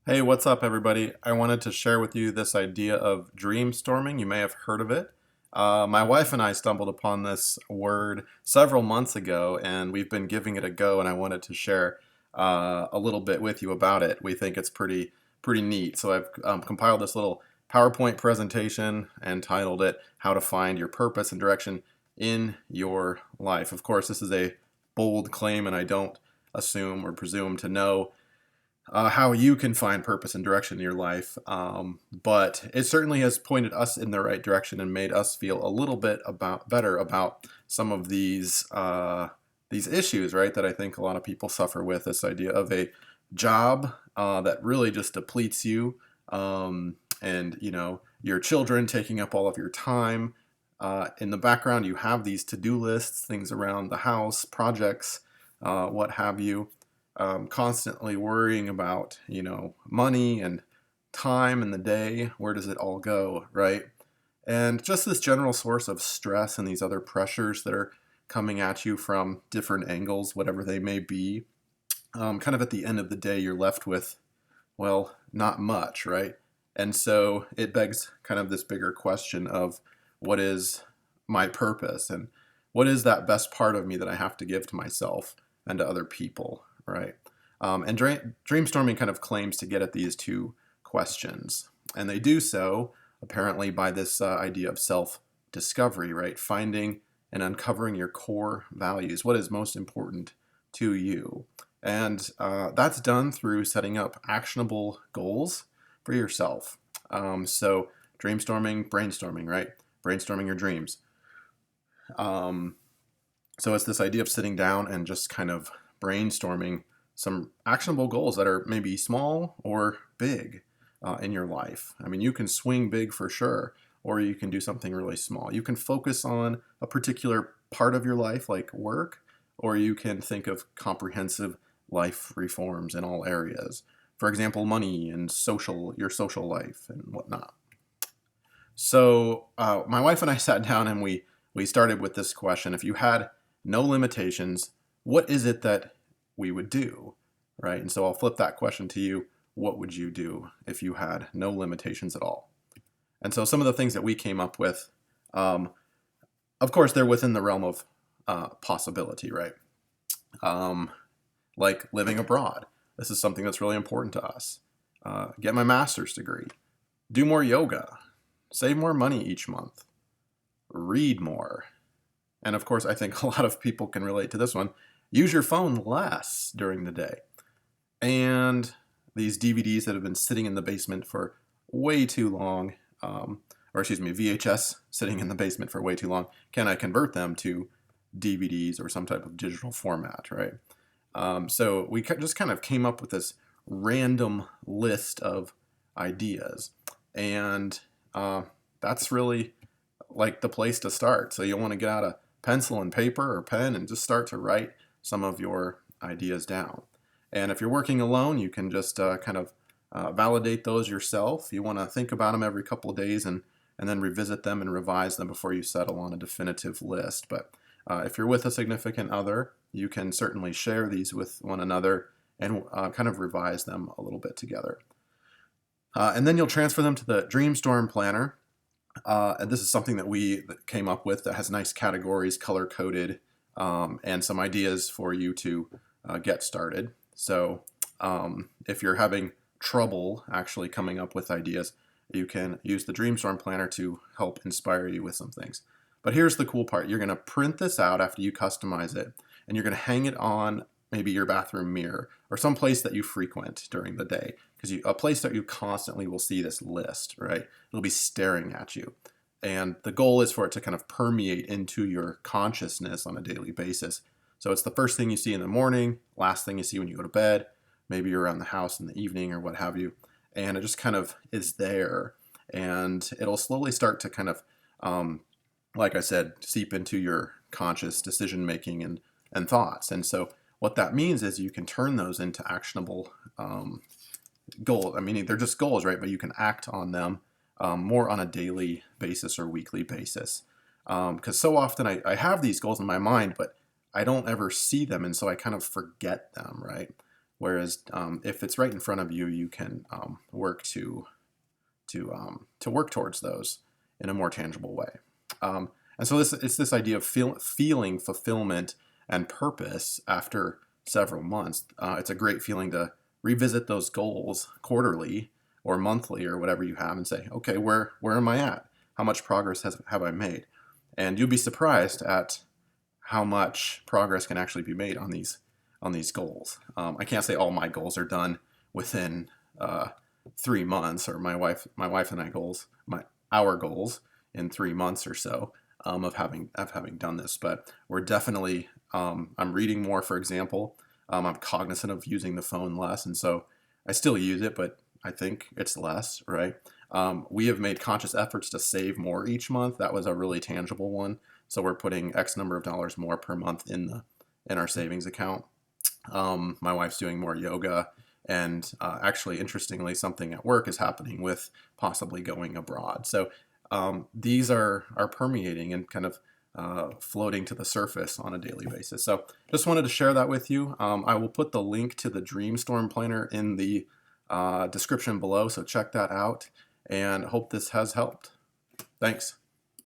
Hey, what's up, everybody? I wanted to share with you this idea of dreamstorming. You may have heard of it. My wife and I stumbled upon this word several months ago, and we've been giving it a go, and I wanted to share a little bit with you about it. We think it's pretty neat. So I've compiled this little PowerPoint presentation and titled it How to Find Your Purpose and Direction in Your Life. Of course, this is a bold claim, and I don't assume or presume to know how you can find purpose and direction in your life. But it certainly has pointed us in the right direction and made us feel a little bit better about some of these issues, right? That I think a lot of people suffer with. This idea of a job that really just depletes you, and your children taking up all of your time. In the background, you have these to-do lists, things around the house, projects, what have you, constantly worrying about, money and time in the day. Where does it all go, right? And just this general source of stress and these other pressures that are coming at you from different angles, whatever they may be. Kind of at the end of the day, you're left with, well, not much, right? And so it begs kind of this bigger question of what is my purpose and what is that best part of me that I have to give to myself and to other people, right? And Dreamstorming kind of claims to get at these two questions. And they do so apparently by this idea of self-discovery, right? Finding and uncovering your core values. What is most important to you? And that's done through setting up actionable goals for yourself. So dreamstorming, brainstorming, right? Brainstorming your dreams. So it's this idea of sitting down and just kind of brainstorming some actionable goals that are maybe small or big in your life. I mean, you can swing big for sure, or you can do something really small. You can focus on a particular part of your life, like work, or you can think of comprehensive life reforms in all areas. For example, money and your social life and whatnot. So my wife and I sat down and we started with this question. If you had no limitations, what is it that we would do, right? And so I'll flip that question to you. What would you do if you had no limitations at all? And so some of the things that we came up with, of course, they're within the realm of possibility, right? Like living abroad. This is something that's really important to us. Get my master's degree. Do more yoga. Save more money each month. Read more. And of course, I think a lot of people can relate to this one. Use your phone less during the day. And these DVDs that have been sitting in the basement for way too long, VHS sitting in the basement for way too long, can I convert them to DVDs or some type of digital format, right? So we just kind of came up with this random list of ideas. And that's really like the place to start. So you'll want to get out a pencil and paper or pen and just start to write some of your ideas down. And if you're working alone, you can just kind of validate those yourself. You want to think about them every couple of days and then revisit them and revise them before you settle on a definitive list. But if you're with a significant other, you can certainly share these with one another and kind of revise them a little bit together. And then you'll transfer them to the Dreamstorm planner. And this is something that we came up with that has nice categories, color-coded, and some ideas for you to get started. So if you're having trouble actually coming up with ideas, you can use the Dreamstorm planner to help inspire you with some things. But here's the cool part. You're going to print this out after you customize it, and you're going to hang it on maybe your bathroom mirror or some place that you frequent during the day, because a place that you constantly will see this list, right? It'll be staring at you. And the goal is for it to kind of permeate into your consciousness on a daily basis. So it's the first thing you see in the morning, last thing you see when you go to bed, maybe you're around the house in the evening or what have you. And it just kind of is there. And it'll slowly start to kind of, like I said, seep into your conscious decision making and thoughts. And so what that means is you can turn those into actionable goals. I mean, they're just goals, right? But you can act on them more on a daily basis or weekly basis. Because so often I have these goals in my mind, but I don't ever see them, and so I kind of forget them, right? Whereas if it's right in front of you, you can work to work towards those in a more tangible way. And so it's this idea of feeling fulfillment and purpose after several months. It's a great feeling to revisit those goals quarterly or monthly or whatever you have and say, okay, where am I at? How much progress have I made? And you'll be surprised at how much progress can actually be made on these goals. I can't say all my goals are done within 3 months, or my wife and our goals in 3 months or so of having done this. But we're definitely I'm reading more, for example. I'm cognizant of using the phone less, and so I still use it, but I think it's less, right? We have made conscious efforts to save more each month. That was a really tangible one. So we're putting X number of dollars more per month in our savings account. My wife's doing more yoga, and actually, interestingly, something at work is happening with possibly going abroad. So these are permeating and kind of floating to the surface on a daily basis. So just wanted to share that with you. I will put the link to the Dreamstorm planner in the description below, so check that out, and hope this has helped. Thanks.